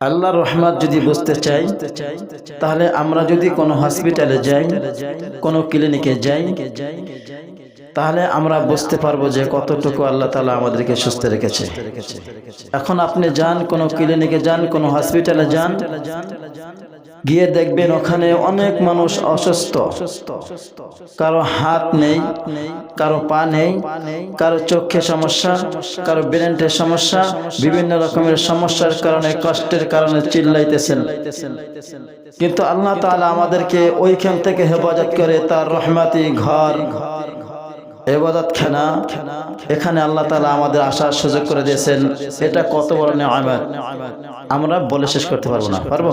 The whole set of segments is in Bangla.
আল্লাহর রহমত যদি বুঝতে চাই তাহলে আমরা যদি কোনো হসপিটালে যাই, কোনো ক্লিনিকে যাই, তাহলে আমরা বুঝতে পারবো যে কতটুকু আল্লাহ তাআলা আমাদেরকে সুস্থ রেখেছে। এখন আপনি যান, কোনো ক্লিনিকে যান, কোনো হসপিটালে যান, গিয়ে দেখবেন ওখানে অনেক মানুষ অসুস্থ। কারো হাত নেই, কারো পা নেই, কারো চোখে সমস্যা, কারো ব্রেনের সমস্যা, বিভিন্ন রকমের সমস্যার কারণে, কষ্টের কারণে চিল্লাইতেছেন। কিন্তু আল্লাহ তাআলা আমাদেরকে ওইখান থেকে হেফাজত করে তার রহমতি ঘর, ইবাদতখানা, এখানে আল্লাহ তাআলা আমাদের আসার সুযোগ করে দিয়েছেন। এটা কত বড় নিয়ামত আমরা বলে শেষ করতে পারবো না। পারবো?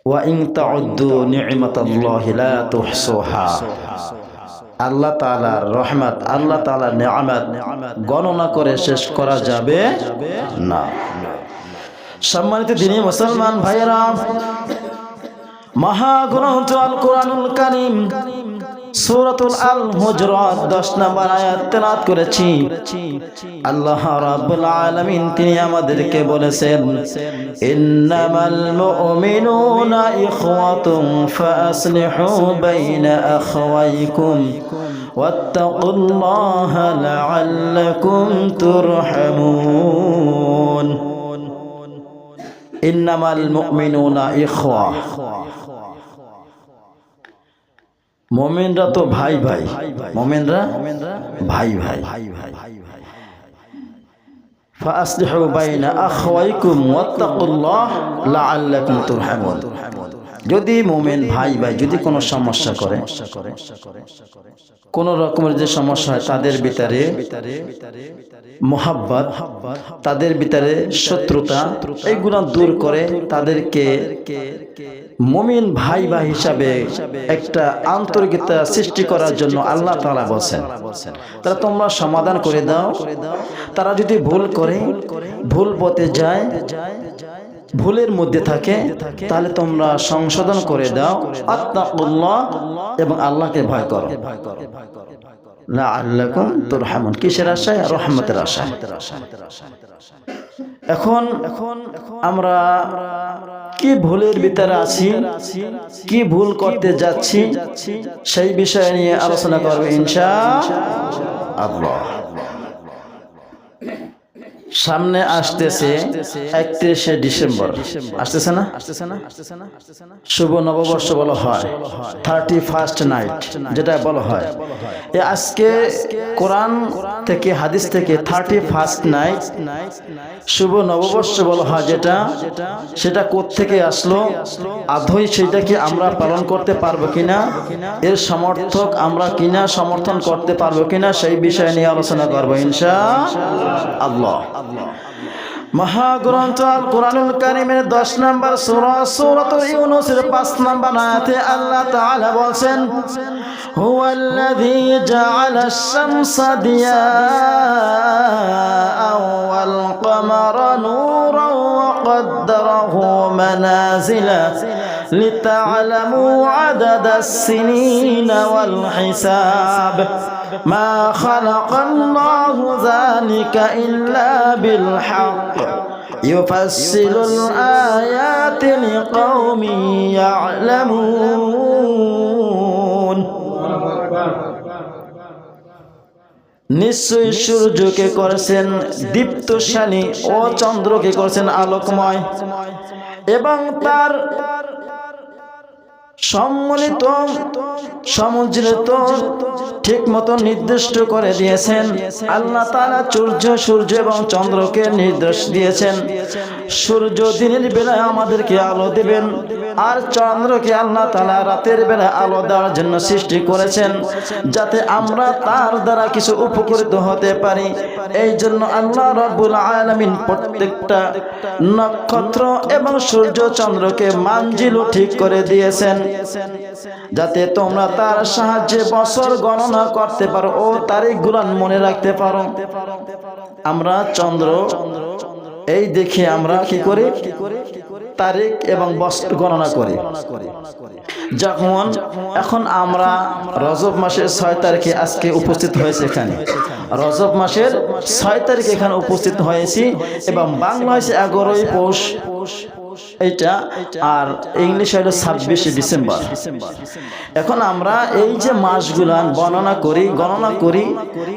ওয়া ইন তাউদ্দু নি'মাতাল্লাহি লা তুহসুহা। আল্লাহ তাআলার রহমত, আল্লাহ তাআলার নিয়ামত গণনা করে শেষ করা যাবে না। সম্মানিত দ্বীনি মুসলমান ভাইয়েরা, মহাগ্রন্থ আল কোরআনুল কারীম সূরাতুল আল হুজুরাত 10 নম্বর আয়াত তেলাওয়াত করেছি। আল্লাহ রাব্বুল আলামিন তিনি আমাদেরকে বলেছেন, ইন্নামাল মুমিনুনা ইখওয়াতুন ফাআসলিহু বাইনা আখওয়াইকুম ওয়াত্তাকুল্লাহা লাআল্লাকুম তুরহামুন। ইন্নামাল মুমিনুনা ইখওয়া, মুমিনরা তো ভাই ভাই, মুমিনরা ভাই ভাই। ফাআসলিহু বাইনা আখওয়াইকুম ওয়াত্তাকুল্লাহ লাআল্লাকুম তুরহামুন। যদি মুমিন ভাই ভাই যদি কোনো সমস্যা করে, কোন রকমের যে সমস্যা হয়, তাদের ভিতরে মোহাব্বত, তাদের ভিতরে শত্রুতা, এইগুলো দূর করে তাদেরকে মুমিন ভাই ভাই হিসাবে একটা আন্তরিকতা সৃষ্টি করার জন্য আল্লাহ তাআলা বলেন, তারা তোমরা সমাধান করে দাও। তারা যদি ভুল করে, ভুল পথে যায়, ভুলের মধ্যে থাকে, তাহলে তোমরা সংশোধন করে দাও। আত্তাকুল্লাহ, এবং আল্লাহকে ভয় করো। লাআল্লাকুম তুরহামুন, কিসের আশায়? রহমতের আশায়। এখন আমরা কি ভুলের ভিতরে আছি, কি ভুল করতে যাচ্ছি, সেই বিষয় নিয়ে আলোচনা করব ইনশাআল্লাহ। সামনে আসতেছে 31শে ডিসেম্বর, আসতেছে না? শুভ নববর্ষ বলা হয়, 31st নাইট যেটা বলা হয়। আজকে কোরআন থেকে, হাদিস থেকে 31st নাইট শুভ নববর্ষ বলা হয় যেটা, সেটা কোত্থেকে আসলো, আদৌ সেটা কি আমরা পালন করতে পারবো কিনা, এর সমর্থক আমরা কিনা, সমর্থন করতে পারবো কিনা, সেই বিষয় নিয়ে আলোচনা করবো ইনশাআল্লাহ। মহাগ্রন্থ আল কোরআনুল কারীমের 10 নম্বর সূরা সূরাতুল ইউনূসের 5 নম্বর আয়াতে আল্লাহ তাআলা বলেন, হুয়াল্লাযী জাআলাশ শামসা দিয়াআন ওয়াল কমারা নূরান ওয়া قدره منازل لتعلموا عدد السنين والحساب ما خلق الله ذلك إلا بالحق يفصل الآيات لقوم يعلمون। নিশ্চয়ই সূর্যকে করেছেন দীপ্তশালী ও চন্দ্রকে করেছেন আলোকময়, এবং তার সম্মিলিত সমুদ্রিত ঠিক মতো নির্দিষ্ট করে দিয়েছেন। আল্লাহ তাআলা সূর্য এবং চন্দ্রকে নির্দেশ দিয়েছেন, সূর্য দিনের বেলায় আমাদেরকে আলো দেবেন, আর চন্দ্রকে আল্লাহ তাআলা রাতের বেলা আলো দেওয়ার জন্য সৃষ্টি করেছেন, যাতে আমরা তার দ্বারা কিছু উপকৃত হতে পারি। এই জন্য আল্লাহ রাব্বুল আলামিন প্রত্যেকটা নক্ষত্র এবং সূর্য চন্দ্রকে মানজিল ঠিক করে দিয়েছেন, যাতে তোমরা তার সাহায্যে বছর গণনা করতে পারো ও তারিখগুলো মনে রাখতে পারো। আমরা চন্দ্র এই দেখে আমরা কি করি, তারিখ এবং বছর গণনা করি। যেমন এখন আমরা রজব মাসের 6 তারিখে আজকে উপস্থিত হয়েছে এখানে, রজব মাসের 6 তারিখে এখানে উপস্থিত হয়েছি এবং বাংলা হয়েছে 11ই পৌষ এইটা, আর ইংলিশ হলো 26শে ডিসেম্বর। এখন আমরা এই যে মাসগুলা গণনা করি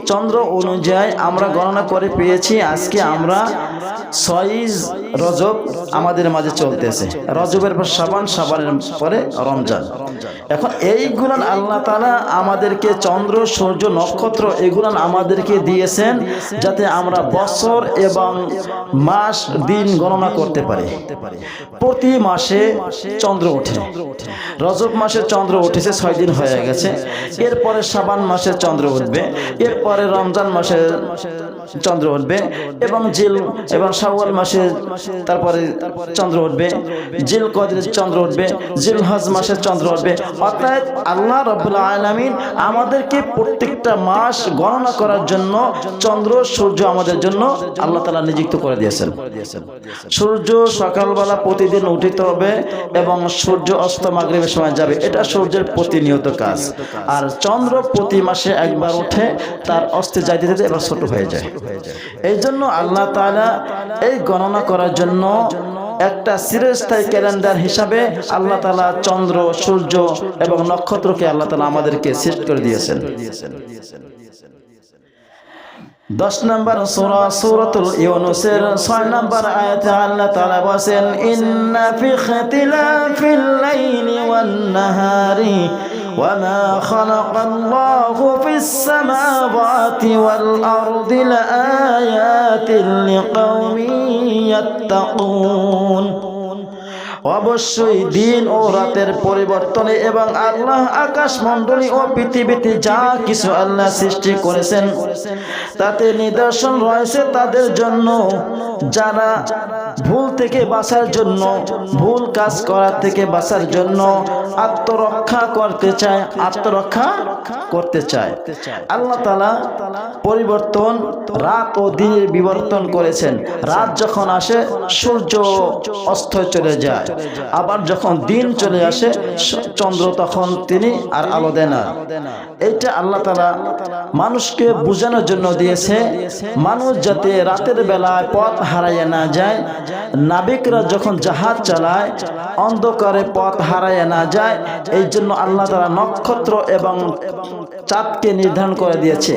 চন্দ্র অনুযায়ী আমরা গণনা করে পেয়েছি আজকে আমরা 6 রজব আমাদের মাঝে চলতেছে। রজবের পর শাবান, শাবানের পরে রমজান। এখন এইগুলান আল্লাহ তাআলা আমাদেরকে চন্দ্র, সূর্য, নক্ষত্র এগুলান আমাদেরকে দিয়েছেন যাতে আমরা বছর এবং মাস, দিন গণনা করতে পারি। প্রতি মাসে চন্দ্র ওঠে। রজব মাসে চন্দ্র উঠেছে 6 দিন হয়ে গেছে, এরপরে শাবান মাসে চন্দ্র উঠবে, এরপরে রমজান মাসে চন্দ্র উঠবে এবং শাওয়াল মাসে তারপরে চন্দ্র উঠবে, জিল কদরে চন্দ্র উঠবে, জিলহজ মাসে চন্দ্র উঠবে। অর্থাৎ আল্লাহ রাব্বুল আলামিন আমাদেরকে প্রত্যেকটা মাস গণনা করার জন্য চন্দ্র, সূর্য আমাদের জন্য আল্লাহ তাআলা নিযুক্ত করে দিয়েছেন। সূর্য সকালবেলা প্রতিদিন উঠিতে হবে এবং সূর্য অস্ত মাগরিবের সময় যাবে, এটা সূর্যের প্রতিনিয়ত কাজ। আর চন্দ্র প্রতি মাসে একবার ওঠে, তার অস্তে যাইতে যেতে এবার ছোট হয়ে যায়। এই জন্য আল্লাহ তাআলা এই গণনা করার জন্য একটা চিরস্থায়ী ক্যালেন্ডার হিসাবে আল্লাহ তাআলা চন্দ্র, সূর্য এবং নক্ষত্রকে আল্লাহ তাআলা আমাদেরকে সৃষ্টি করে দিয়েছেন। 10 নম্বর সূরা সূরাতুল ইউনূসের 6 নম্বর আয়াতে আল্লাহ তাআলা বলেন, ইন্না ফি ইখতিলাফিল লাইলি ওয়ান নাহারি ওয়া মা খালাকাল্লাহু ফিস সামাওয়াতি ওয়াল আরদি লাআয়াতিন লিকাওমিন ইয়াত্তাকুন। অবশ্যই দিন ও রাতের পরিবর্তনে এবং আল্লাহ আকাশ মণ্ডলী ও পৃথিবীতে যা কিছু আল্লাহ সৃষ্টি করেছেন তাতে নিদর্শন রয়েছে তাদের জন্য যারা ভুল থেকে বাঁচার জন্য, ভুল কাজ করার থেকে বাঁচার জন্য আত্মরক্ষা করতে চায়। আল্লাহ তাআলা পরিবর্তন রাত ও দিনের বিবর্তন করেছেন। রাত যখন আসে সূর্য অস্ত চলে যায়, আবার যখন দিন চলে আসে চন্দ্র তখন তিনি আর আলো দেন না। এইটা আল্লাহ তাআলা মানুষকে বোঝানোর জন্য দিয়েছে, মানুষ যাতে রাতের বেলায় পথ হারাইয়া না যায়, নাবিকরা যখন জাহাজ চালায় অন্ধকারে পথ হারাইয়া না যায়, এই জন্য আল্লাহ তাআলা নক্ষত্র এবং চাঁদকে নির্ধারণ করে দিয়েছে।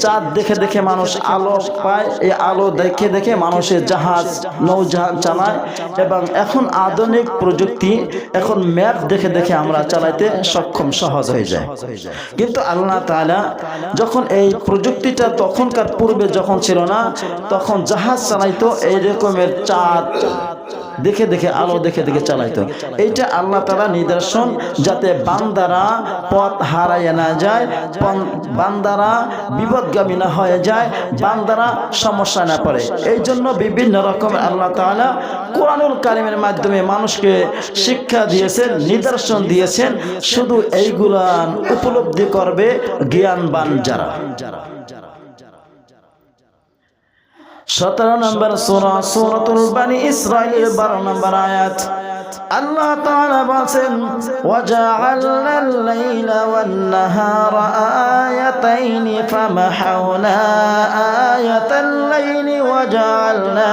চাঁদ দেখে দেখে মানুষ আলো পায়, এই আলো দেখে দেখে মানুষের জাহাজ, নৌজাহাজ চালায় এবং এখন আধুনিক প্রযুক্তি, এখন ম্যাপ দেখে দেখে আমরা চালাইতে সক্ষম, সহজ হয়ে যায়। কিন্তু আল্লাহ তাআলা যখন এই প্রযুক্তিটা তখনকার পূর্বে যখন ছিল না, তখন জাহাজ চালাইতো এই রকমের চাঁদ দেখে দেখে, আলো দেখে দেখে চালাইতো। এইটা আল্লাহ তাআলা নিদর্শন যাতে বান্দারা পথ হারাইয়া না যায়, বান্দারা বিপদগামী না হয়ে যায়, বান্দারা সমস্যা না পড়ে। এই জন্য বিভিন্ন রকমের আল্লাহ তাআলা কোরআনুল কারীমের মাধ্যমে মানুষকে শিক্ষা দিয়েছেন, নিদর্শন দিয়েছেন। শুধু এইগুলা উপলব্ধি করবে জ্ঞানবান যারা। 17 নম্বর সূরা সূরাতুল বানি ইসরাঈল 12 নম্বর আয়াত আল্লাহ তাআলা বলেন, ওয়াজআলনা আল-লাইলা ওয়ান-নাহারা আয়াতাইনি ফামাহাওনা আয়াতাল লাইলি ওয়াজআলনা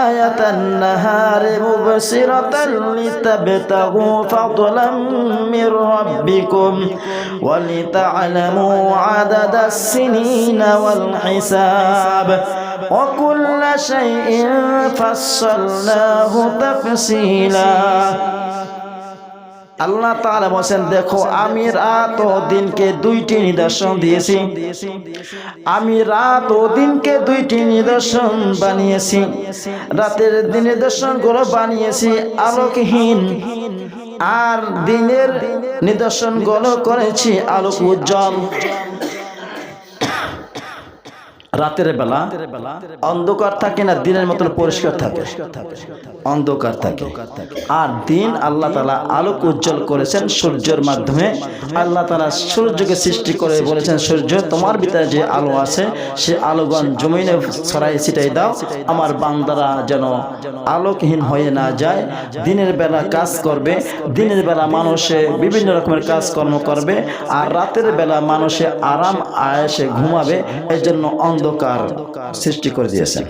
আয়াতান নাহারি মুবসিরাতান লিতাবতাগু ফাদলাম মির রাব্বিকুম ওয়া লিতা'লামু আদাদাস সিনিনা ওয়াল হিসাব ওয়া কুল্লা শাইইন ফাসসালনাহু তাফসীলা। আল্লাহ তাআলা বলেন, দেখো আমি রাত ও দিনকে 2টি নিদর্শন দিয়েছি, আমি রাত ও দিনকে 2টি নিদর্শন বানিয়েছি। রাতের নিদর্শনগুলো বানিয়েছি আলোকহীন, আর দিনের নিদর্শনগুলো করেছি আলোক উজ্জ্বল। রাতের বেলা অন্ধকার থাকে না, দিনের মতন পরিষ্কার থাকে, অন্ধকার থাকে। আর দিন আল্লাহ তাআলা আলোক উজ্জ্বল করেছেন সূর্যের মাধ্যমে। আল্লাহ তাআলা সূর্যকে সৃষ্টি করে বলেছেন, সূর্য তোমার ভিতরে যে আলো আছে সে আলোগণ জমিনে ছড়াই ছিটাই দাও, আমার বান্দারা যেন আলোকহীন হয়ে না যায়। দিনের বেলা কাজ করবে, দিনের বেলা মানুষে বিভিন্ন রকমের কাজকর্ম করবে, আর রাতের বেলা মানুষে আরাম আয়েশে ঘুমাবে। এই জন্য অন্ধকার সৃষ্টি করে দিয়েছেন।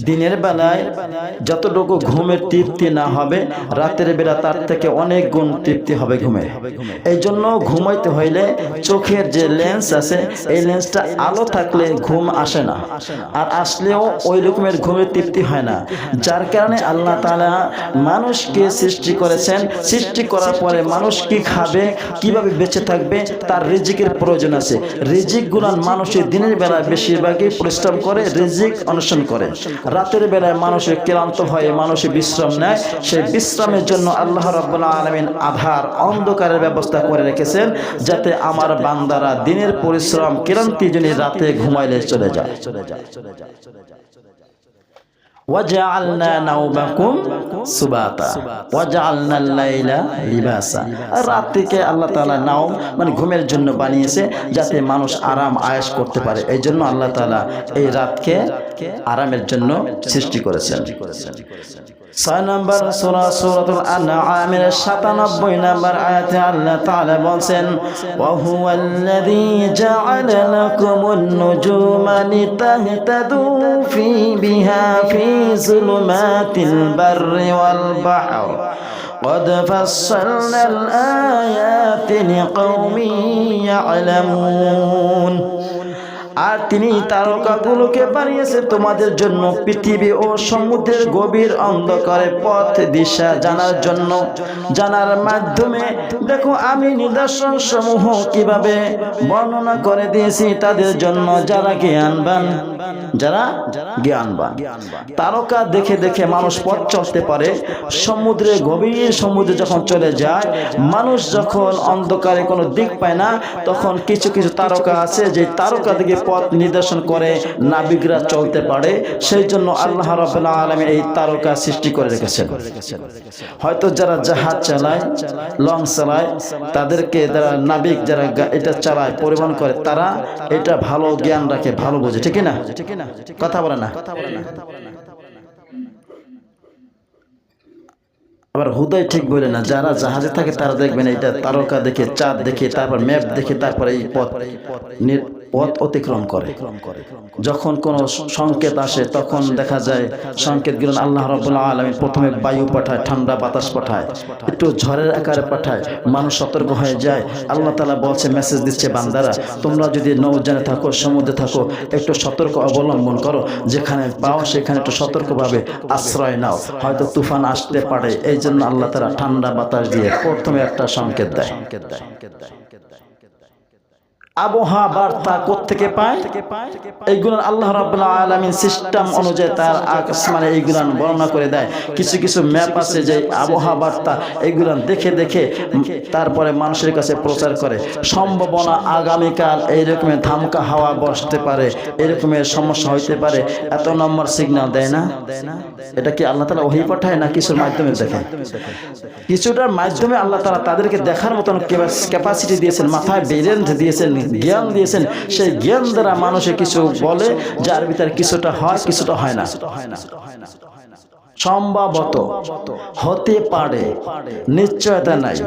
দিনের বেলায় যতটুকু ঘুমের তৃপ্তি না হবে, রাতের বেলা তার থেকে অনেক গুণ তৃপ্তি হবে ঘুমে। এই জন্য ঘুমাইতে হইলে চোখের যে লেন্স আছে, এই লেন্সটা আলো থাকলে ঘুম আসে না, আর আসলেও ওই রকমের ঘুমের তৃপ্তি হয় না। যার কারণে আল্লাহ তাআলা মানুষকে সৃষ্টি করেছেন। সৃষ্টি করার পরে মানুষ কি খাবে, কিভাবে বেঁচে থাকবে, তার রিজিকের প্রয়োজন আছে। রিজিক গুলান মানুষের দিনের বেলায় বেশিরভাগই পরিশ্রম করে, রিজিক অন্বেষণ করে। রাতের বেলায় মানুষের ক্লান্ত হয়ে মানুষের বিশ্রাম নেয়। সেই বিশ্রামের জন্য আল্লাহ রাব্বুল আলামিন আধার অন্ধকারের ব্যবস্থা করে রেখেছেন, যাতে আমার বান্দারা দিনের পরিশ্রম ক্লান্তি জন্য রাতে ঘুমাইলে চলে যায়। وَجَعَلْنَا نَوْمَكُمْ سُبَاتًا وَجَعَلْنَا اللَّيْلَ لِبَاسًا। রাতকে আল্লাহ তাআলা নাওম মানে ঘুমের জন্য বানিয়েছে, যাতে মানুষ আরাম আয়েশ করতে পারে। এই জন্য আল্লাহ তাআলা এই রাতকে আরামের জন্য সৃষ্টি করেছেন। 6 নম্বর সূরা সূরাতুল আনআমের 97 নম্বর আয়াতে আল্লাহ তাআলা বলেন, ওয়া হুয়াল্লাযী জাআলা লাকুমুন নুজুমা লিতাহতাদু ফি বিহা ফি যুলুমাতিল বাররি ওয়াল বাহর قد فصلنا الآيات لقوم يعلمون। আর তিনি তারকাগুলোকে বানিয়েছে তোমাদের জন্য পৃথিবী ও সমুদ্রের গভীর অন্ধকারে পথ দিশা জানার জন্য। জানার মাধ্যমে দেখো আমি নিদর্শন সমূহ কিভাবে বর্ণনা করে দিয়েছি তাদের জন্য যারা জ্ঞানবান, যারা জ্ঞানবান। তারকা দেখে দেখে মানুষ পথ চলতে পারে। সমুদ্রে গভীর সমুদ্রে যখন চলে যায়, মানুষ যখন অন্ধকারে কোনো দিক পায় না, তখন কিছু কিছু তারকা আছে যে তারকা দিকে পথ নির্দেশন করে নাবিকরা চলতে পারে। সেই জন্য আল্লাহ রাব্বুল আলামিন এই তারকা সৃষ্টি করে রেখেছেন। হয়তো যারা জাহাজ চালায়, লঞ্চ চালায়, তাদেরকে যারা নাবিক যারা এটা চালায়, পরিবহন করে, তারা এটা ভালো জ্ঞান রাখে, ভালো বোঝে, ঠিক না? কথা বলে না। আবার হুদাই ঠিক বলে না, যারা জাহাজে থাকে তারা দেখবেন এটা তারকা দেখে, চাঁদ দেখে, তারপর ম্যাপ দেখে, তারপরে এই পথ অতিক্রম করে। যখন কোনো সংকেত আসে তখন দেখা যায় সংকেতগুলো আল্লাহ রাব্বুল আলামিন প্রথমে বায়ু পাঠায়, ঠান্ডা বাতাস পাঠায়, একটু ঝড়ের আকারে পাঠায়, মানুষ সতর্ক হয়ে যায়। আল্লাহ তাআলা বলছে, মেসেজ দিচ্ছে, বান্দারা তোমরা যদি নৌযানে থাকো, সমুদ্রে থাকো, একটু সতর্ক অবলম্বন করো, যেখানে পাও সেখানে একটু সতর্কভাবে আশ্রয় নাও, হয়তো তুফান আসতে পারে। এই জন্য আল্লাহ তাআলা ঠান্ডা বাতাস দিয়ে প্রথমে একটা সংকেত দেয়। আবহাওয়া বার্তা কোত্থেকে পায়? এইগুলো আল্লাহ রাব্বুল আলামিন সিস্টেম অনুযায়ী তার আসমানে এইগুলো বর্ণনা করে দেয়। কিছু কিছু ম্যাপ আছে যে আবহাওয়া বার্তা, এইগুলো দেখে দেখে তারপরে মানুষের কাছে প্রচার করে। সম্ভাবনা আগামীকাল এইরকমের ধামকা হাওয়া বসতে পারে, এরকমের সমস্যা হইতে পারে, এত নম্বর সিগন্যাল দেয় না? এটা কি আল্লাহ তাআলা ওহী পাঠায় না কিছুর মাধ্যমে দেখে? কিছুটার মাধ্যমে আল্লাহ তাআলা তাদেরকে দেখার মতন ক্যাপাসিটি দিয়েছেন, মাথায় ব্রেন দিয়েছেন, জ্ঞান দিয়েছেন। সেই জ্ঞান দ্বারা মানুষে কিছু বলে, যার ভিতরে কিছুটা হয়, কিছুটা হয় না। সম্ভবত হতে পারে, নিশ্চয়তা নাই,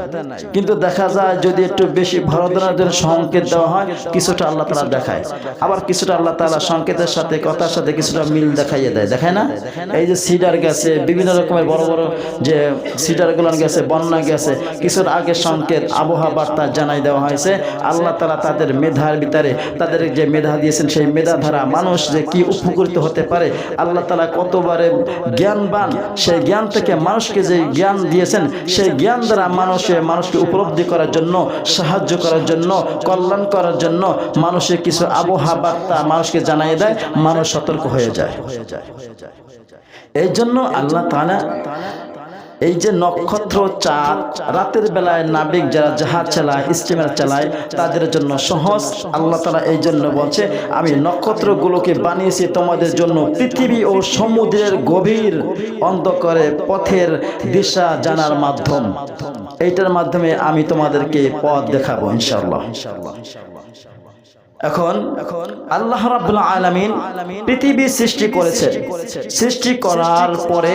কিন্তু দেখা যায় যদি একটু বেশি ভরদনার জন্য সংকেত দেওয়া হয়, কিছুটা আল্লাহ তাআলা দেখায়, আবার কিছুটা আল্লাহ তাআলা সংকেতের সাথে কথার সাথে কিছুটা মিল দেখাইয়ে দেয়, দেখায় না? এই যে সিডার গেছে, বিভিন্ন রকমের বড় বড় যে সিডারগুলো গেছে, বন্যা গেছে, কিছুর আগে সংকেত আবহাওয়া বার্তা জানাই দেওয়া হয়েছে। আল্লাহ তাআলা তাদের মেধার ভিতরে তাদের যে মেধা দিয়েছেন, সেই মেধা দ্বারা মানুষ যে কি উপকৃত হতে পারে, আল্লাহ তাআলা কতবারে জ্ঞানবান, সেই জ্ঞান থেকে মানুষকে যে জ্ঞান দিয়েছেন, সেই জ্ঞান দ্বারা মানুষকে উপলব্ধি করার জন্য, সাহায্য করার জন্য, কল্যাণ করার জন্য মানুষের কিছু আবহাওয়া বার্তা মানুষকে জানাই দেয়, মানুষ সতর্ক হয়ে যায়। এই জন্য আল্লাহ তাআলা এই যে নক্ষত্র চাঁদ রাতের বেলায় নাবিক যারা জাহাজ চালায় স্টিমার চালায় তাদের জন্য সহজ। আল্লাহ তাআলা এই জন্য বলছে আমি নক্ষত্রগুলোকে বানিয়েছি তোমাদের জন্য পৃথিবী ও সমুদ্রের গভীর অন্ধকারে পথের দিশা জানার মাধ্যম। এইটার মাধ্যমে আমি তোমাদেরকে পথ দেখাবো ইনশাআল্লাহ। এখন আল্লাহ রাব্বুল আলামিন পৃথিবী সৃষ্টি করেছেন। সৃষ্টি করার পরে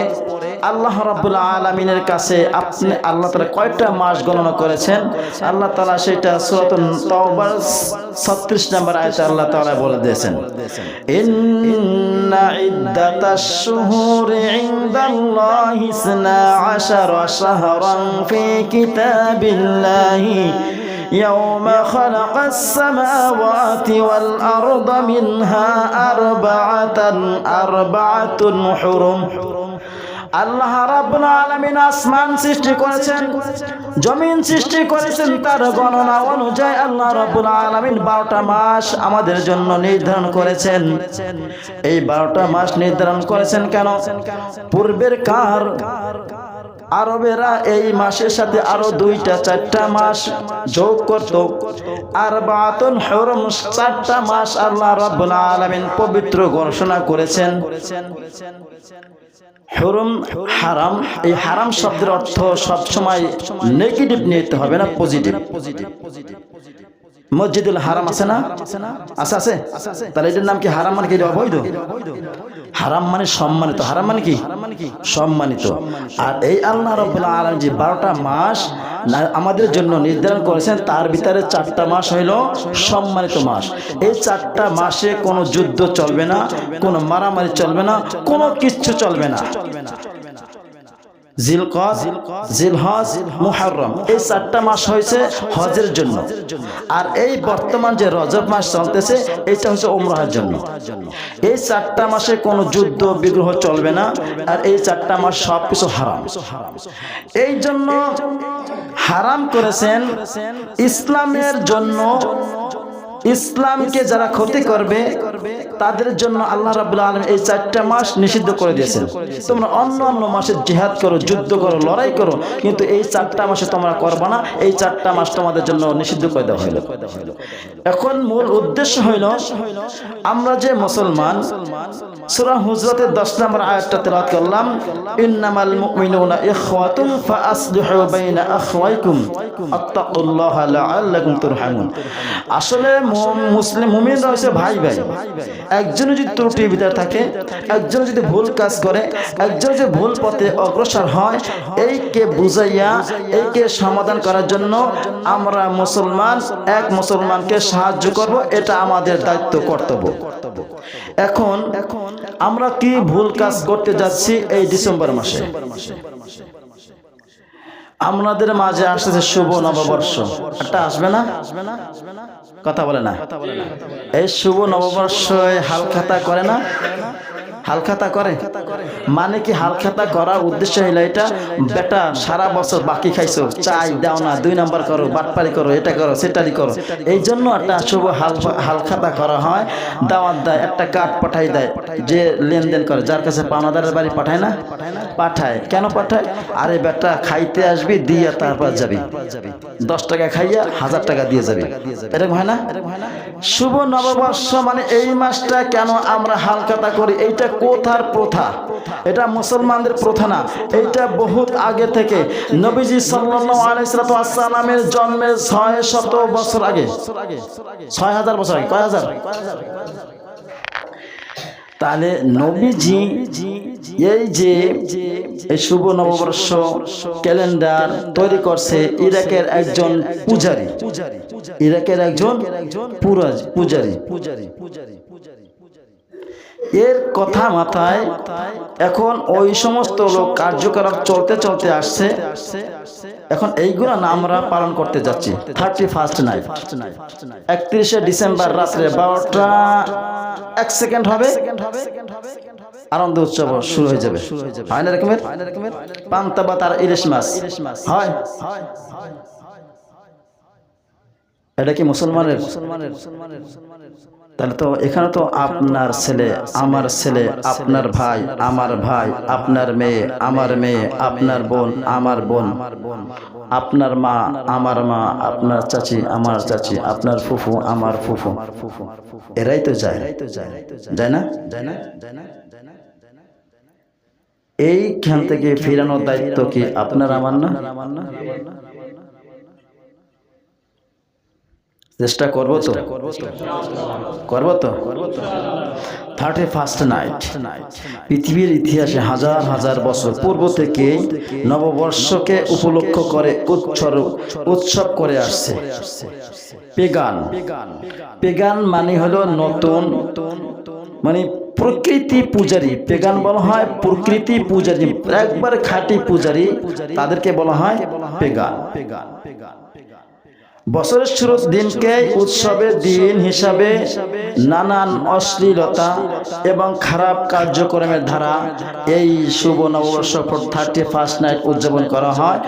আল্লাহ রাব্বুল আলামিনের কাছে আপনি আল্লাহ তাআলা কয়টা মাস গণনা করেছেন? আল্লাহ তাআলা সেটা সূরাতুন তাওবার 36 নম্বর আয়াতে আল্লাহ তাআলা বলে দিয়েছেন, ইন্না ইদ্দাতাশ শুহুরি ইনদাল্লাহি 12 শাহরান ফি কিতাবিল্লাহি يوم خلق السماوات والأرض منها أربعة حرم। আল্লাহ রাব্বুল আলামিন আসমান সৃষ্টি করেছেন, জমিন সৃষ্টি করেছেন, তার গণনা অনুযায়ী আল্লাহ রাব্বুল আলামিন 12টা মাস আমাদের জন্য নির্ধারণ করেছেন। এই 12টা মাস নির্ধারণ করেছেন কেন? পূর্বের কার আরবেরা এই মাসের সাথে আরো 2টা-4টা মাস যোগ করত। আরবাতুন হুরুম 4টা মাস আল্লাহ রাব্বুল আলামিন পবিত্র ঘোষণা করেছেন। হুরুম হারাম, এই হারাম শব্দের অর্থ সবসময় নেগেটিভ নিতে হবে না, পজিটিভ। মসজিদুল হারাম আছে না? আছে। তাহলে এটার নাম কি? হারাম মানে কি? অবৈধ। হারাম মানে সম্মানিত। হারাম মানে কি? সম্মানিত। আর এই আল্লাহ রাব্বুল আলামিন যে 12টা মাস আমাদের জন্য নির্ধারণ করেছেন তার ভিতরে 4টা মাস হইল সম্মানিত মাস। এই 4টা মাসে কোনো যুদ্ধ চলবে না, কোনো মারামারি চলবে না, কোনো কিচ্ছু চলবে না। জিলকদ, জিলহজ, মুহররম এই 4টা মাস হয়েছে হজের জন্য। আর এই বর্তমান যে রজব মাস চলতেছে এটা হচ্ছে উমরাহের জন্য। এই 4টা মাসে কোনো যুদ্ধ বিগ্রহ চলবে না। আর এই 4টা মাস সবকিছু হারাম। এই জন্য হারাম করেছেন ইসলামের জন্য। ইসলামকে যারা ক্ষতি করবে তাদের জন্য আল্লাহ রাব্বুল আলামিন এই 4টা মাস নিষিদ্ধ করে দিয়েছেন। তোমরা অন্য মাসে জিহাদ করো, যুদ্ধ করো, লড়াই করো, কিন্তু এই 4টা মাসে তোমরা করবে না। এই 4টা মাস তোমাদের জন্য নিষিদ্ধ করে দেওয়া হলো। এখন মূল উদ্দেশ্য হইল আমরা যে মুসলমান, সূরা হুজরাতের 10 নম্বর আয়াতটা তেলাওয়াত করলাম, ইন্নামাল মুমিনুনা ইখওয়াতুন ফাআসলিহু বাইনা আখওয়াইকুম আত্তাকুল্লাহা লাআল্লাকুম তুরহামুন। আসলে মুসলিম মুমিনরা হচ্ছে ভাই ভাই। একজন যদি ত্রুটির ভিতরে থাকে, একজন যদি ভুল কাজ করে, একজন যদি ভুল পথে অগ্রসর হয়, এইকে বুঝাইয়া এইকে সমাধান করার জন্য আমরা মুসলমান এক মুসলমানকে সাহায্য করব। এটা আমাদের দায়িত্ব, কর্তব্য। এখন আমরা কি ভুল কাজ করতে যাচ্ছি? এই ডিসেম্বর মাসে আমাদের মাঝে আসতেছে শুভ নববর্ষ। একটা আসবে না? কথা বলে না। এই শুভ নববর্ষ হালখাতা করে না? হালখাতা করে মানে কি? হালখাতা করার উদ্দেশ্য হইল এটা, বেটা সারা বছর বাকি খাইছো, চাই দাও না, 2 নাম্বার করো, বাটপারি করো, এটা করো, সেটারি করো। এই জন্য একটা শুভ হালখাতা করা হয়। দাওয়াত দেয়, একটা কার্ড পাঠাই দেয়, যে লেনদেন করে, যার কাছে পাওনাদারের বাড়ি পাঠায় না? পাঠায়। কেন পাঠায়? আরে বেটা খাইতে আসবি, দিয়া তারপর যাবি, 10 টাকা খাইয়া 1000 টাকা দিয়ে যাবি। এরকম হয় না? শুভ নববর্ষ মানে এই মাসটা কেন আমরা হালখাতা করি? এইটা কোথার প্রথা? এটা মুসলমানদের প্রথা না। এইটা বহুত আগে থেকে, নবীজি সাল্লাল্লাহু আলাইহি ওয়াসাল্লামের জন্মের 600 বছর আগে, 6000 বছর আগে। কয় হাজার? তাহলে নবীজি এই যে এই শুভ নববর্ষ ক্যালেন্ডার তৈরি করছে ইরাকের একজন পূজারী, ইরাকের একজন পূজারী। এর কথা মাথায় এখন ওই সমস্ত লোক কার্যকলাপ চলতে আসছে। এখন এইগুলো না আমরা পালন করতে যাচ্ছি। 31st নাইট, 31শে ডিসেম্বর রাত্রে 12টা 1 সেকেন্ড হবে, আনন্দ উৎসব শুরু হয়ে যাবে। হয় না রকমের? পান্তা ভাত আর ইলিশ মাছ হয়। এটা কি মুসলমানের? তাহলে তো এখানে তো আপনার ছেলে, আমার ছেলে, আপনার ভাই, আমার ভাই, আপনার মেয়ে, আমার মেয়ে, আপনার বোন, আমার বোন, আপনার মা, আমার মা, আপনার চাচি, আমার চাচি, আপনার ফুফু, আমার ফুফু, এরাই তো যায়, যায় না? এইখান থেকে ফিরানোর দায়িত্ব কি আপনার আমার না? চেষ্টা করবো তো, করবো তো। 31st নাইট পৃথিবীর ইতিহাসে হাজার হাজার বছর পূর্ব থেকে নববর্ষকে উপলক্ষ করে উৎসব করে আসছে পেগান। পেগান মানে হলো নতুন, মানে প্রকৃতি পূজারী। পেগান বলা হয় প্রকৃতি পূজারী, একবার খাঁটি পূজারী, তাদেরকে বলা হয় পেগান। বছরের শুরুর দিনকে উৎসবের দিন হিসাবে নানান অশ্লীলতা এবং খারাপ কার্যক্রমের ধারা এই শুভ নববর্ষ 31st নাইট উদযাপন করা হয়।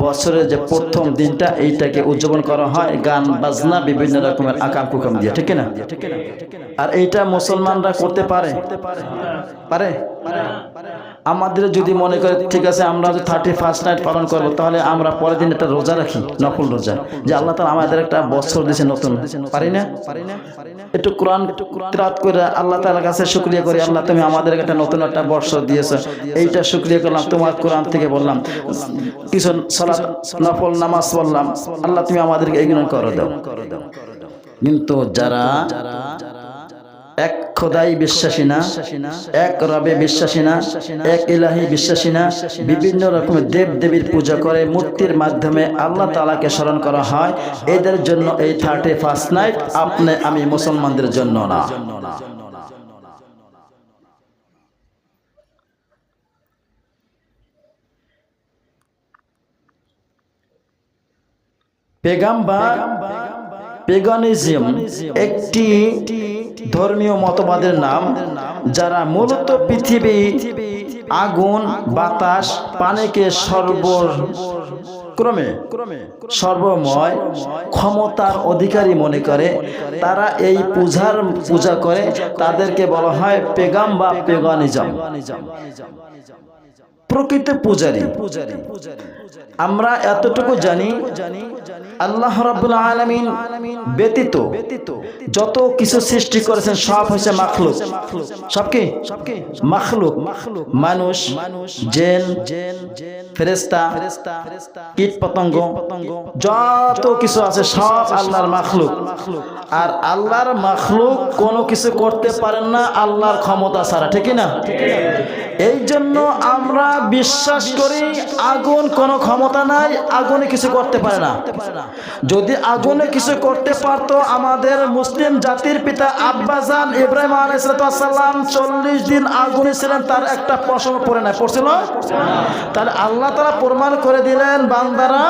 বছরের যে প্রথম দিনটা এইটাকে উদযাপন করা হয় গান বাজনা বিভিন্ন রকমের আকাম কুকাম দিয়ে, ঠিক না? আর এইটা মুসলমানরা করতে পারে? পারে? আমাদের যদি মনে করে ঠিক আছে আমরা 31st নাইট পালন করবো, তাহলে আমরা পরের দিন একটা রোজা রাখি, নফল রোজা, যে আল্লাহ তাআলা আমাদের একটা বছর দিয়েছে নতুন। পারি না? একটু কোরআন তেলাওয়াত করে আল্লাহ তাআলার কাছে শুকরিয়া করি, আল্লাহ তুমি আমাদের একটা নতুন একটা বছর দিয়েছো, এইটা শুকরিয়া করলাম, তোমার কোরআন থেকে বললাম, কিছু সালাত নফল নামাজ পড়লাম, আল্লাহ তুমি আমাদেরকে এগুলো করে দাও। কিন্তু যারা এক খোদাই বিশ্বাসী না, এক রবে বিশ্বাসী না, এক ইলাহি বিশ্বাসী না, বিভিন্ন রকমের দেব দেবীর পূজা করে, মূর্তির মাধ্যমে আল্লাহ তাআলাকে স্মরণ করা হয়, এদের জন্য এই 31st নাইট আপনি আমি মুসলমানদের জন্য না। পেগাম্বার পেগানিজম একটি ধর্মীয় মতবাদের নাম, যারা মূলত পৃথিবী, আগুন, বাতাস, পানিকে সর্বময় ক্ষমতার অধিকারী মনে করে। তারা এই পূজা করে, তাদেরকে বলা হয় পেগাম বা পেগানিজম, প্রকৃত পূজারী। আমরা এতটুকু জানি, আল্লাহ রাব্বুল আলামিন ব্যতীত যত কিছু সৃষ্টি করেছেন সব হচ্ছে মাখলুক। সব কি? মাখলুক। মানুষ, জিন, ফেরেশতা, কীট পতঙ্গ, যত কিছু আছে সব আল্লাহর মাখলুক। আর আল্লাহর মাখলুক কোনো কিছু করতে পারেন না আল্লাহর ক্ষমতা ছাড়া, ঠিক না? এই জন্য আমরা বিশ্বাস করি আগুন কোনো ক্ষমতা নাই, আগুনে কিছু করতে পারে না। যদি আগুনে কিছু করতে পারতো, আমাদের মুসলিম জাতির পিতা আব্বাজান ইব্রাহিম আলাইহিস সালাম 40 দিন আগুনে ছিলেন, তার একটা পশম পড়ে নাই, পড়ছিল? তাহলে আল্লাহ তাআলা প্রমাণ করে দিলেন, বান্দারা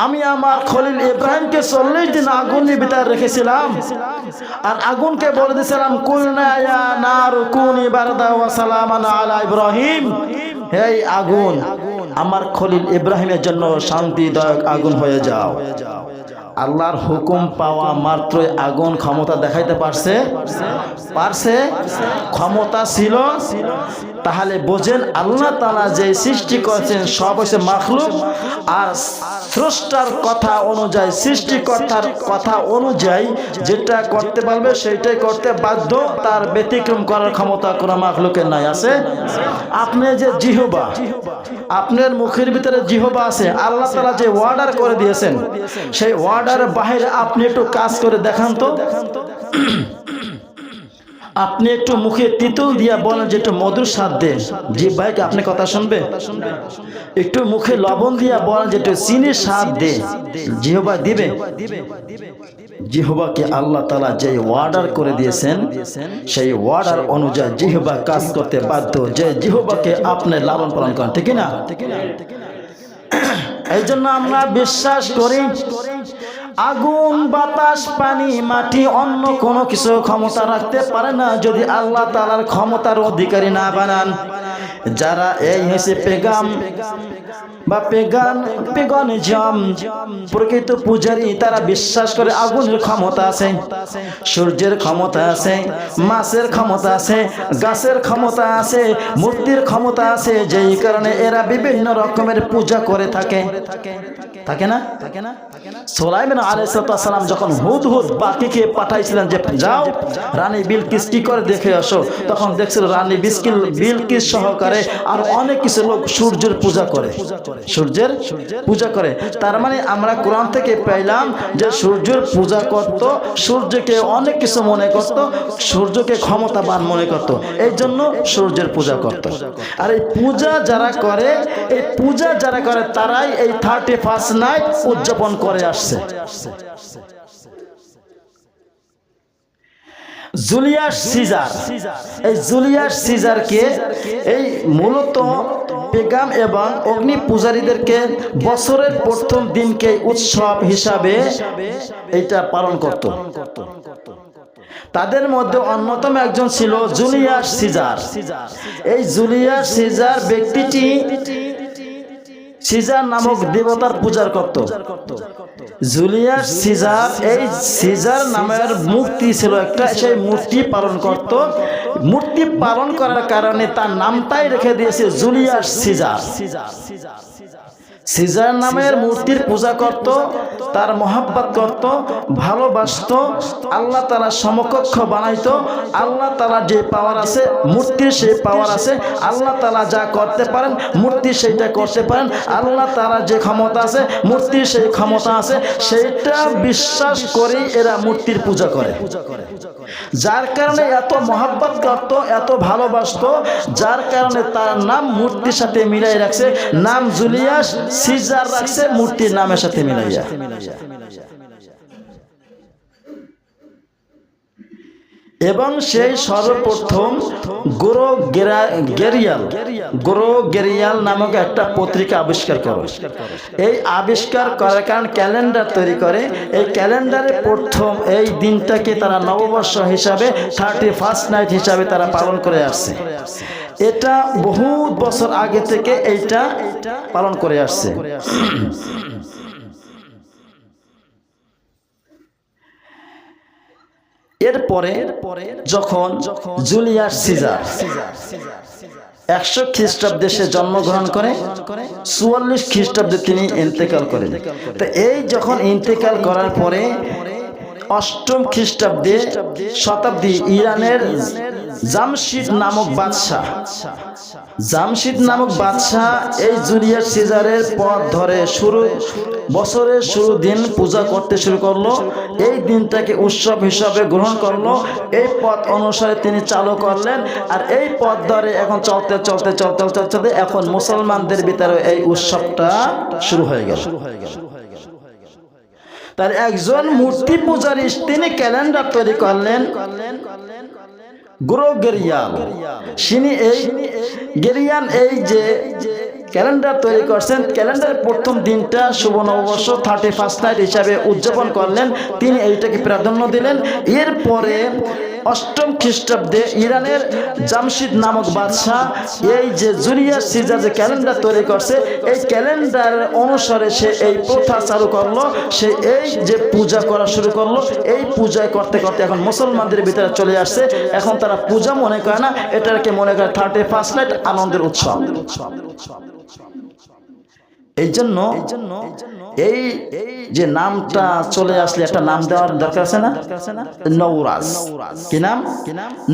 আমি আমার খলিল ইব্রাহিমকে 40 দিন আগুনের ভিতরে রেখেছিলাম, আর আগুনকে বলে দিয়েছিলাম কুলনা ইয়া নারু কুনি বারদা ওয়া সালামান আলা ইব্রাহিম, হে আগুন আমার খলিল ইব্রাহিমের জন্য শান্তিদায়ক আগুন হয়ে যাও। আল্লাহর হুকুম পাওয়া মাত্রই আগুন ক্ষমতা দেখাইতে পারছে? ক্ষমতা ছিল। তাহলে বোঝেন আল্লাহ তাআলা যে সৃষ্টি করেছেন সব হচ্ছে মাখলুক, আর স্রষ্টার কথা অনুযায়ী, সৃষ্টিকর্তার কথা অনুযায়ী যেটা করতে পারবে সেইটাই করতে বাধ্য, তার ব্যতিক্রম করার ক্ষমতা কোনো মাখলুকের নাই। আছে? আপনি যে জিহ্বা, আপনার মুখের ভিতরে জিহ্বা আছে, আল্লাহ তাআলা যে অর্ডার করে দিয়েছেন, সেই অর্ডারের বাইরে আপনি একটু কাজ করে দেখান তো। আপনি একটু মুখে তিতুল দিয়া বলেন যে একটু মধুর স্বাদ দে, জিহ্বাকে আপনি কথা শুনবে? একটু মুখে লবণ দিয়া বলেন যে একটু চিনির স্বাদ দে, জিহ্বা দিবে? জিহ্বাকে আল্লাহ তাআলা যে অর্ডার করে দিয়েছেন, সেই অর্ডার অনুযায়ী জিহ্বা কাজ করতে বাধ্য, যে জিহ্বাকে আপনি লালন পালন করেন, ঠিক না? এই জন্য আমরা বিশ্বাস করি আগুন, বাতাস, পানি, মাটি অন্য কোনো কিছু ক্ষমতা রাখতে পারে না যদি আল্লাহ তাআলার ক্ষমতার অধিকারী না বানান। যারা এই হয়েছে পেগাম বা পেগানিজম প্রকৃত পূজারী, তারা বিশ্বাস করে আগুনের ক্ষমতা আছে, সূর্যের ক্ষমতা আছে, মাছের ক্ষমতা আছে, গাছের ক্ষমতা আছে, মূর্তির ক্ষমতা আছে, যেই কারণে এরা বিভিন্ন রকমের পূজা করে থাকে না। সুলাইমান আলাইহিস সালাম যখন হুদহুদ পাখিকে পাঠাইছিলেন যে যাও রানী বিলকিস কি করে দেখে আসো, তখন দেখছিল রানী বিলকিস সহকারে আর অনেক কিছু লোক সূর্যের পূজা করে, সূর্যের পূজা করে। তার মানে আমরা কোরআন থেকে পেলাম যে সূর্যের পূজা করত, সূর্যকে অনেক কিছু মনে করত, সূর্যকে ক্ষমতাবান মনে করত, এই জন্য সূর্যের পূজা করত। আর এই পূজা যারা করে, এই পূজা যারা করে তারাই এই 31st নাইট উদযাপন করে আসছে। জুলিয়াস সিজার, এই জুলিয়াস সিজারকে এই মূলত পেগাম এবং অগ্নি পূজারীদেরকে বছরের প্রথম দিনকে উৎসব হিসাবে এটা পালন করত। তাদের মধ্যে অন্যতম একজন ছিল জুলিয়াস সিজার। এই জুলিয়াস সিজার ব্যক্তিটি সিজার নামক দেবতার পূজা করত। জুলিয়াস সিজার, এই সিজার নামের মূর্তি ছিল একটা, সেই মূর্তি পালন করত। মূর্তি পালন করার কারণে তার নামটাই রেখে দিয়েছে জুলিয়াস সিজার। সিজার নামের মূর্তির পূজা করত, তার মহব্বত করত, ভালোবাসত, আল্লাহ তাআলা সমকক্ষ বানাইতো। আল্লাহ তাআলা যে পাওয়ার আছে মূর্তির সেই পাওয়ার আছে, আল্লাহ তাআলা যা করতে পারেন মূর্তি সেইটা করতে পারেন, আল্লাহ তাআলা যে ক্ষমতা আছে মূর্তির সেই ক্ষমতা আছে, সেইটা বিশ্বাস করে এরা মূর্তির পূজা করে। যার কারণে এত মহব্বত করত, এত ভালোবাসত, যার কারণে তার নাম মূর্তির সাথে মিলাই রাখছে, নাম জুলিয়াস সিজার রাখছে মূর্তির নামের সাথে মিলাইয়া। এবং সেই সর্বপ্রথম গ্রেগরিয়াল নামক একটা পত্রিকা আবিষ্কার করে। এই আবিষ্কার করার কারণ ক্যালেন্ডার তৈরি করে। এই ক্যালেন্ডারে প্রথম এই দিনটাকে তারা নববর্ষ হিসাবে 31st নাইট হিসাবে তারা পালন করে আসছে। এটা বহু বছর আগে থেকে এইটা পালন করে আসছে। এরপরে যখন জুলিয়াস সিজার 100 খ্রিস্টাব্দে সে জন্মগ্রহণ করে, 44 খ্রিস্টাব্দে তিনি ইন্তেকাল করেন। তো এই যখন ইন্তেকাল করার পরে 8ম খ্রিস্টাব্দে শতাব্দী ইরানের জামশিদ নামক বাদশাহ এই জুলিয়াস সিজারের পথ ধরে বছরের শুরু দিন পূজা করতে শুরু করলো। এই দিনটাকে উৎসব হিসাবে গ্রহণ করলো। এই পথ অনুসারে তিনি চালু করলেন। আর এই পথ ধরে এখন চলতে এখন মুসলমানদের ভিতরে এই উৎসবটা শুরু হয়ে গেল। তার একজন মূর্তি পূজারী তিনি ক্যালেন্ডার তৈরি করলেন গ্রেগরিয়াল। এই যে ক্যালেন্ডার তৈরি করছেন, ক্যালেন্ডারের প্রথম দিনটা শুভ নববর্ষ 31st নাইট হিসাবে উদযাপন করলেন। তিনি এইটাকে প্রাধান্য দিলেন। এরপরে 8ম খ্রিস্টাব্দে ইরানের জামশিদ নামক বাদশাহ এই যে জুলিয়াস সিজার যে ক্যালেন্ডার তৈরি করছে, এই ক্যালেন্ডার অনুসারে সে এই প্রথা চালু করলো। সে এই যে পূজা করা শুরু করলো। এই পূজা করতে করতে এখন মুসলমানদের ভিতরে চলে আসছে। এখন তারা পূজা মনে করে না, এটাকে মনে করে 31st নাইট আনন্দের উৎসব। এই জন্য এই যে নামটা চলে আসলে একটা নাম দেওয়ার দরকার আছে না? নওরাজ। কি নাম?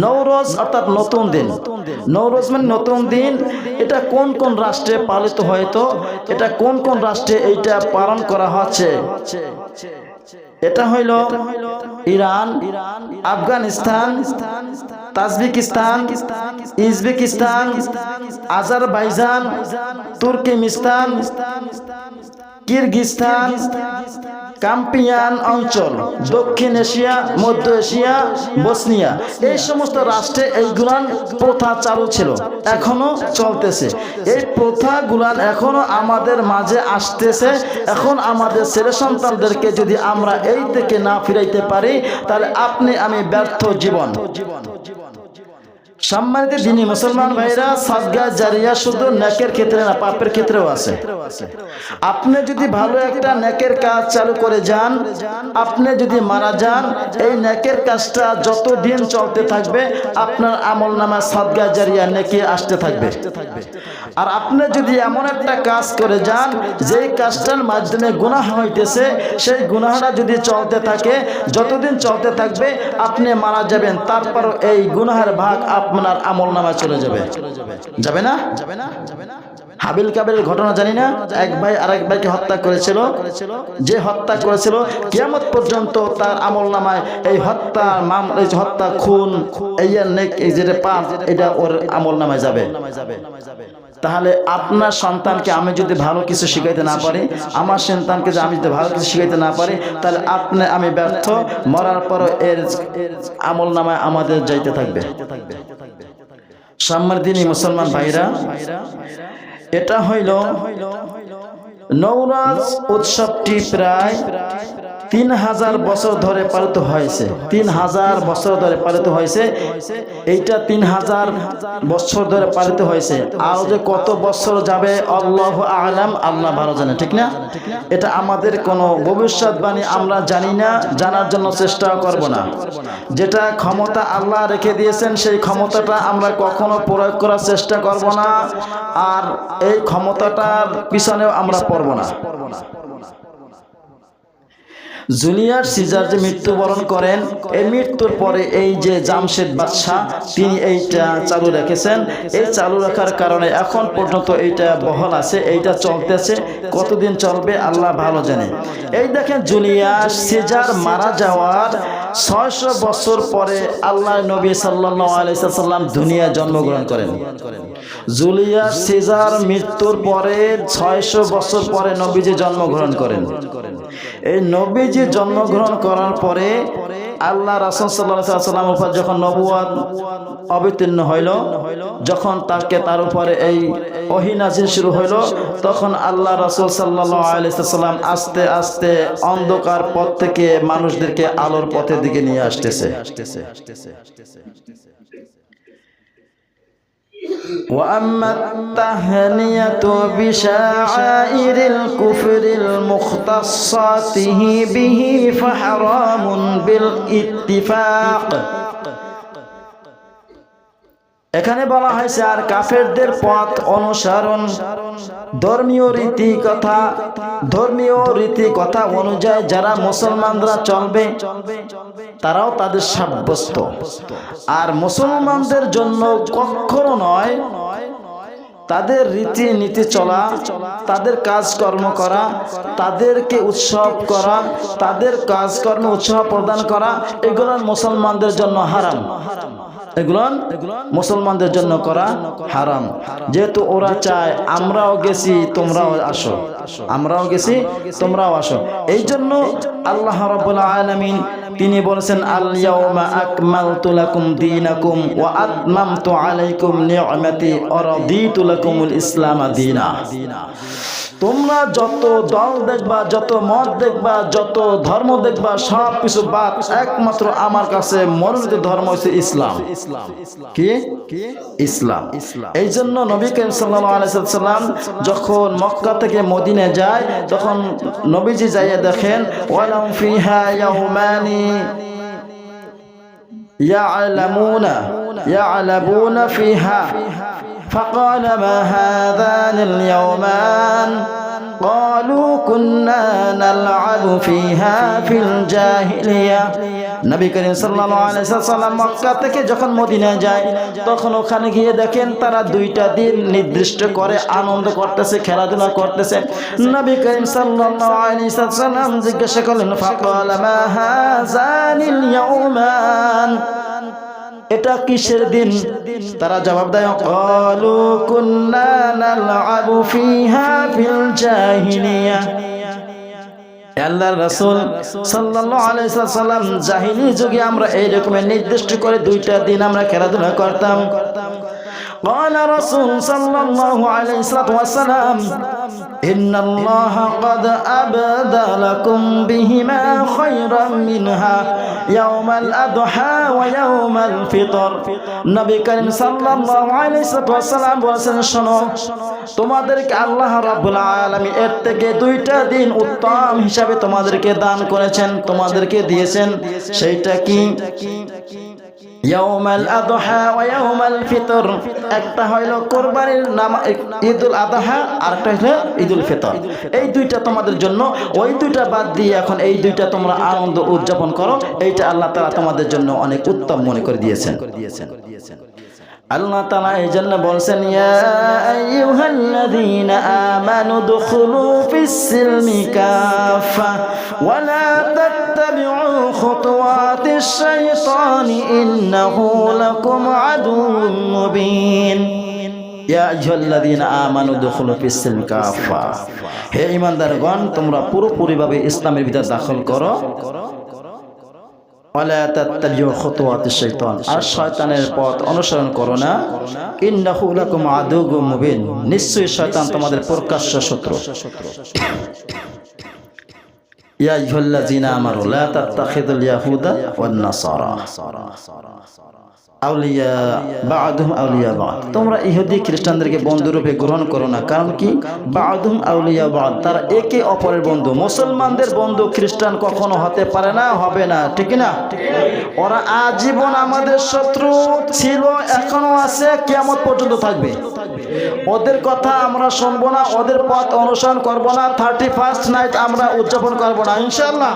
নওরোজ, অর্থাৎ নতুন দিন। নওরোজ মানে নতুন দিন। এটা কোন কোন রাষ্ট্রে পালিত হয়তো, এটা কোন কোন রাষ্ট্রে এইটা পালন করা হচ্ছে? এটা হইল Iran, Afghanistan, Tajikistan, Uzbekistan, Azerbaijan, Turkmenistan, Kyrgyzstan, Caspian অঞ্চল, দক্ষিণ এশিয়া, মধ্য এশিয়া, বসনিয়া, এই সমস্ত রাষ্ট্রে এইগুলান প্রথা চালু ছিল, এখনো চলতেছে। এই প্রথাগুলান এখনো আমাদের মাঝে আসতেছে। এখন আমাদের ছেলে সন্তানদেরকে যদি আমরা এই থেকে না ফিরাইতে পারি, তাহলে আপনি আমি ব্যর্থ জীবন। সম্মানিত দিনী মুসলমান ভাইরা, সাদকা জারিয়া শুধু নেকের ক্ষেত্রে না, পাপের ক্ষেত্রেও আছে। আপনি যদি ভালো একটা নেকের কাজ চালু করে যান, আপনি যদি মারা যান, এই নেকের কাজটা যতদিন চলতে থাকবে আপনার আমলনামায় সাদকা জারিয়া নেকি আসতে থাকবে। আর আপনি যদি এমন একটা কাজ করে যান যেই কাজটার মাধ্যমে গুনাহ হইতেছে, সেই গুনাহটা যদি চলতে থাকে, যতদিন চলতে থাকবে আপনি মারা যাবেন, তারপরও এই গুনাহের ভাগ আপনার আমলনামায় চলে যাবে। যাবে না? হাবিল কাবিলের ঘটনা জানি না? এক ভাই আরেক ভাইকে হত্যা করেছিল। যে হত্যা করেছিল কিয়ামত পর্যন্ত তার আমলনামায় এই হত্যা হত্যা, খুন, এই যে পাপ, এটা ওর আমলনামায় যাবে। তাহলে আপনার সন্তানকে আমি যদি ভালো কিছু শিখাইতে না পারি, আমার সন্তানকে যদি আমি যদি ভালো কিছু শিখাইতে না পারি, তাহলে আমি ব্যর্থ, মরার পরও এর আমলনামায় আমাদের যাইতে থাকবে। সম্মানিত দিনী মুসলমান ভাইরা, এটা হইল নওরোজ উৎসবটি প্রায় 3000 বছর ধরে পালিত হয়েছে। 3000 বছর ধরে পালিত হয়েছে। এইটা 3000 বছর ধরে পালিত হয়েছে। আর যে কত বছর যাবে আল্লাহু আ'লাম, আল্লাহ ভালো জানে, ঠিক না? এটা আমাদের কোনো ভবিষ্যৎবাণী আমরা জানি না, জানার জন্য চেষ্টাও করব না। যেটা ক্ষমতা আল্লাহ রেখে দিয়েছেন, সেই ক্ষমতাটা আমরা কখনো প্রয়োগ করার চেষ্টা করব না, আর এই ক্ষমতাটার পিছনেও আমরা পড়ব না। জুলিয়াস সিজার যে মৃত্যুবরণ করেন, এই মৃত্যুর পরে এই যে জামশেদ বাদশাহ, তিনি এইটা চালু রেখেছেন। এই চালু রাখার কারণে এখন পর্যন্ত এইটা বহাল আছে, এইটা চলতেছে। কতদিন চলবে আল্লাহ ভালো জানে। এই দেখেন, জুলিয়াস সিজার মারা যাওয়ার 600 বছর পরে আল্লাহ নবী সাল্লাল্লাহু আলাইহি ওয়াসাল্লাম দুনিয়ায় জন্মগ্রহণ করেন। জুলিয়াস সিজার মৃত্যুর পরে 600 বছর পরে নবীজি জন্মগ্রহণ করেন। এই নবীজি জন্মগ্রহণ করার পরে আল্লাহ রাসূল সাল্লাল্লাহু আলাইহি ওয়াসাল্লামের উপর যখন নবুয়ত অবতীর্ণ হইল, যখন তার উপরে এই ওহী নাযিল শুরু হইল, তখন আল্লাহ রাসূল সাল্লাল্লাহু আলাইহি ওয়াসাল্লাম আস্তে আস্তে অন্ধকার পথ থেকে মানুষদেরকে আলোর পথের দিকে নিয়ে আসতেছে। وأما التهنئة بشعائر الكفر المختصة به فحرام بالاتفاق। এখানে বলা হয়েছে, আর কাফেরদের পথ অনুসরণ, ধর্মীয় রীতি কথা অনুযায়ী যারা মুসলমানরা চলবে, তারাও তাদের সাব্যস্ত। আর মুসলমানদের জন্য কখনো নয় তাদের রীতি নীতি চলা, তাদের কাজকর্ম করা, তাদেরকে উৎসব করা, তাদের কাজকর্ম উৎসাহ প্রদান করা, এগুলো মুসলমানদের জন্য হারাম। এগুলো মুসলমানদের জন্য করা হারাম। যেহেতু ওরা চায় আমরাও গেছি তোমরাও আসো, আমরাও গেছি তোমরাও আসো। এই জন্য আল্লাহ রাব্বুল আলামিন তিনি বলেছেন, আল ইয়াউমা আকমালতু লাকুম দীনাকুম ওয়া আতমামতু আলাইকুম নি'মাতি ওয়া রাদিতু লাকুমুল ইসলাম দীনা। তোমরা যত দল দেখবা, যত মত দেখবা, যত ধর্ম দেখবা, সব কিছু বাদ, একমাত্র আমার কাছে মনোনীত ধর্ম হচ্ছে ইসলাম। কি? ইসলাম। এই জন্য নবী করিম সাল্লাল্লাহু আলাইহি ওয়াসাল্লাম যখন মক্কা থেকে মদিনায় যায়, তখন নবীজি যাইয়া দেখেন, ওয়ালাম ফিহা ইয়াউমানি ইয়ালাবুনা ফিহা فقال ما هذان اليومان قالوا كنا نلعب فيها في الجاهلية। নবী করিম সাল্লাল্লাহু আলাইহি ওয়াসাল্লাম মক্কা থেকে যখন মদিনায় যায়, তখন ওখানে গিয়ে দেখেন তারা 2টা দিন নির্দিষ্ট করে আনন্দ করতেছে, খেলাধুলা করতেছে। নবী করিম সাল্লাল্লাহু আলাইহি ওয়াসাল্লাম জিজ্ঞাসা করলেন, فقال ما هذان اليومان, এটা কিসের দিন? তারা জবাব দেয়, ক্বালু কুন্না নালআবু ফিহা ফিল জাহিলিয়া। আল্লাহর রাসূল সাল্লাল্লাহু আলাইহি ওয়াসাল্লাম, জাহিলি যুগে আমরা এই রকমের নির্দিষ্ট করে 2টা দিন আমরা খেলাধুলা করতাম। قال رسول صلى الله عليه وسلم ইন্নাল্লাহা ক্বাদ আবদালাকুম বিহিমা খায়রাম মিনহা ইয়াওমাল আদহা ওয়া ইয়াওমাল ফিতর। নবী করিম সাল্লাল্লাহু আলাইহি ওয়াসাল্লাম বলেছেন, শোনো, তোমাদেরকে আল্লাহ রাব্বুল আলামিন এর থেকে দুইটা দিন উত্তম হিসাবে তোমাদেরকে দান করেছেন, তোমাদেরকে দিয়েছেন। সেইটা কি? ইয়াউমাল আদহা ওয়া ইয়াউমাল ফিতর। একটা হলো কুরবানির নাম ঈদুল আদহা, আর একটা হলো ঈদুল ফিতর। এই দুইটা তোমাদের জন্য, ওই দুইটা বাদ দিয়ে এখন এই দুইটা তোমরা আনন্দ উদযাপন করো। এইটা আল্লাহ তাআলা তোমাদের জন্য অনেক উত্তম মনে করে দিয়েছেন। আল্লাহ তাআলা এই জন্য বলছেন, ইয়া আইয়ুহাল্লাযীনা আমানু দুখুলু ফিস-সিলমি কাফা ওয়া লা তাত্তাবিউ খুতুওয়াতিশ শাইতানি ইন্নাহু লাকুম আদুউম মুবিন। ইয়া আইয়ুহাল্লাযীনা আমানু দুখুলু ফিস-সিলমি কাফা। হে ঈমানদারগণ, তোমরা পুরোপুরিভাবে ইসলামের ভিতরে দাখিল করো। ওয়ালা তাত্তাবিউ খুতুওয়াতিশ শাইতান, আর শয়তানের পথ অনুসরণ করো না। ইন্নাহু লাকুম আদুউম মুবিন, নিশ্চয়ই শয়তান তোমাদের প্রকাশ্য শত্রু। ইয়া আইয়ুহাল্লাযীনা আমানু লা তাত্তাখিযুল ইয়াহুদা ওয়ান নাসারা আউলিয়া বা'দুহুম আউলিয়া বা'দ। তোমরা ইহুদি খ্রিস্টানদেরকে বন্ধুরূপে গ্রহণ করো না। কারণ কি? বা'দুহুম আউলিয়া বা'দ, তারা একে অপরের বন্ধু। মুসলমানদের বন্ধু খ্রিস্টান কখনো হতে পারে না, হবে না, ঠিক না? ওরা আজীবন আমাদের শত্রু ছিল, এখনো আছে, কিয়ামত পর্যন্ত থাকবে। ওদের কথা আমরা শুনবো না, ওদের পথ অনুসরণ করব না। 31st নাইট আমরা উদযাপন করব না, ইনশাআল্লাহ।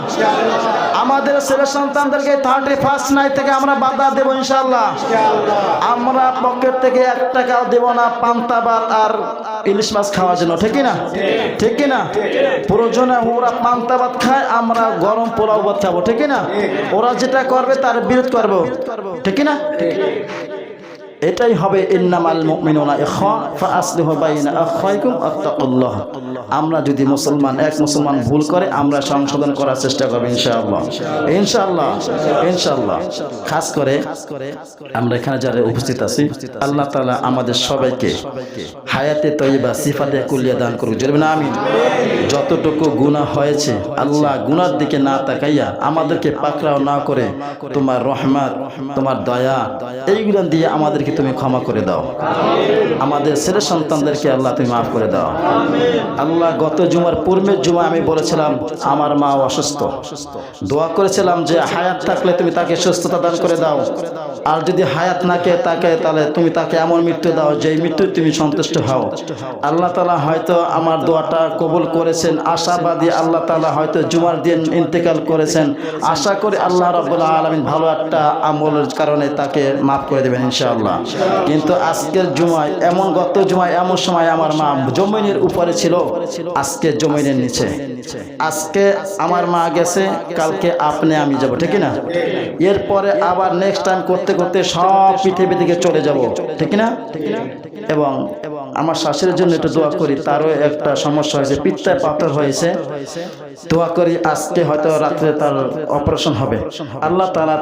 আমাদের ছেলে সন্তানদেরকে 31st নাইট থেকে আমরা বাধা দেব, ইনশাআল্লাহ। আমরা পকেট থেকে 1 টাকাও দেব না পান্তা ভাত আর ইলিশ মাছ খাওয়ার জন্য, ঠিক না? ঠিক না? প্রয়োজনে ওরা পান্তা ভাত খায়, আমরা গরম পোলাও ভাত খাবো, ঠিক না? ওরা যেটা করবে তার বিরোধ করব, ঠিক না? এটাই হবে ইন্নামাল মুমিনুনা ইখওয়া ফাআসলিহু বাইনা আখাইকুম ওয়াত্তাকুল্লাহ। আমরা যদি এক মুসলমান ভুল করে, আমরা সংশোধন করার চেষ্টা করব, ইনশাআল্লাহ। ইনশাআল্লাহ, ইনশাআল্লাহ। খাস করে আমরা এখানে যারা উপস্থিত আছি, আল্লাহ তাআলা আমাদের সবাইকে হায়াতে তয়্যিবা সিফাতে কুলিয়া দান করুক, বলবেন আমিন। যতটুকু গুনাহ হয়েছে, আল্লাহ গুনার দিকে না তাকাইয়া আমাদেরকে পাকড়াও না করে তোমার রহমত, তোমার দয়া, এইগুলো দিয়ে আমাদেরকে তুমি ক্ষমা করে দাও। আমাদের ছেলে সন্তানদেরকে আল্লাহ তুমি মাফ করে দাও। আল্লাহ, গত জুমার পূর্বের জুমা আমি বলেছিলাম আমার মা অসুস্থ, দোয়া করেছিলাম যে হায়াত থাকলে তুমি তাকে সুস্থতা দান করে দাও, আর যদি হায়াত না থাকে তাহলে তুমি তাকে এমন মৃত্যু দাও যে মৃত্যু তুমি সন্তুষ্ট হও। আল্লাহ তাআলা হয়তো আমার দোয়াটা কবুল করেছেন, আশাবাদী। আল্লাহ তাআলা হয়তো জুমার দিন ইন্তেকাল করেছেন, আশা করি আল্লাহ রাব্বুল আলামিন ভালো একটা আমলের কারণে তাকে মাফ করে দেবেন, ইনশাআল্লাহ। কিন্তু আজকের জুমায় গত জুমায় এমন সময় আমার মা জমিনের উপরে ছিল, আজকে জমিনের নিচে। আজকে আমার মা গেছে, কালকে আমি যাব, ঠিক না? এরপরে আবার নেক্সট টাইম করতে করতে সব পৃথিবী থেকে চলে যাব, ঠিক না? এবং আমার শাশুড়ির জন্য একটু দোয়া করি, তারও একটা সমস্যা হয়েছে, পিত্তায় পাথর হয়েছে। দোয়া করি আজকে হয়তো রাত্রে তার অপারেশন হবে। আল্লাহ তাআলা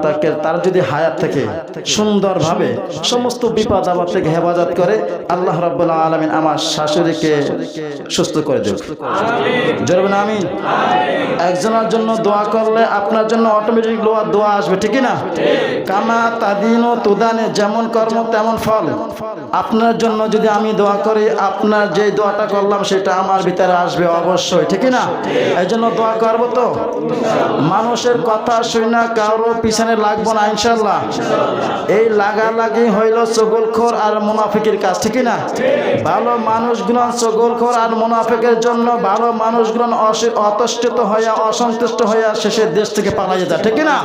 তার যদি হায়াত থেকে সুন্দরভাবে সমস্ত বিপদ আপদ থেকে হেফাজত করে, আল্লাহ রাব্বুল আলামিন আমার শাশুড়িকে সুস্থ করে দেব, জোরে বলেন আমিন। একজনের জন্য দোয়া করলে আপনার জন্য অটোমেটিক দোয়া আসবে, ঠিক না? কামা তাদিনু তুদানে, যেমন কর্ম তেমন ফল। আপনার জন্য যদি আমি দোয়া করি, আপনার যে দোয়াটা করলাম সেটা আমার ভিতরে আসবে অবশ্যই, ঠিক না? এই জন্য দোয়া করবো তো। মানুষের কথা শুনে না কারো পিছনে লাগবো না, ইনশাআল্লাহ। এই লাগালাগি হইল চগলখোর আর মুনাফিকের কাজ, ঠিক না? ভালো মানুষগুলো চগলখোর আর মুনাফিকের জন্য ভালো মানুষগুলো অতষ্টিত হইয়া, অসন্তুষ্ট হইয়া শেষের দেশ থেকে পালাইয়া যায়, ঠিক না?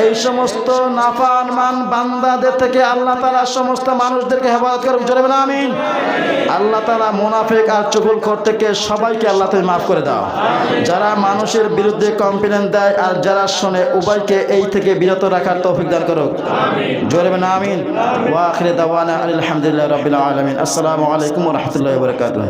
এই সমস্ত নাফরমান বান্দাদের থেকে আল্লাহ তাআলা সমস্ত মানুষদেরকে হেফাজত করুক, জোরে বলেন আমিন। আল্লাহ তাআলা মুনাফিক আর চগলখোর থেকে সবাইকে আল্লাহ তুমি মাফ করে দাও। যারা মানুষের বিরুদ্ধে কমপ্লেন দেয় আর যারা শোনে, উভয়কে এই থেকে বিরত রাখার তৌফিক দান করুক, জোরে বলেন আমিন। ওয়া আখিরু দাওয়ানা আলহামদুলিল্লাহি রাব্বিল আলামিন। আসসালামু আলাইকুম ওয়া রাহমাতুল্লাহি ওয়া বারাকাতুহু।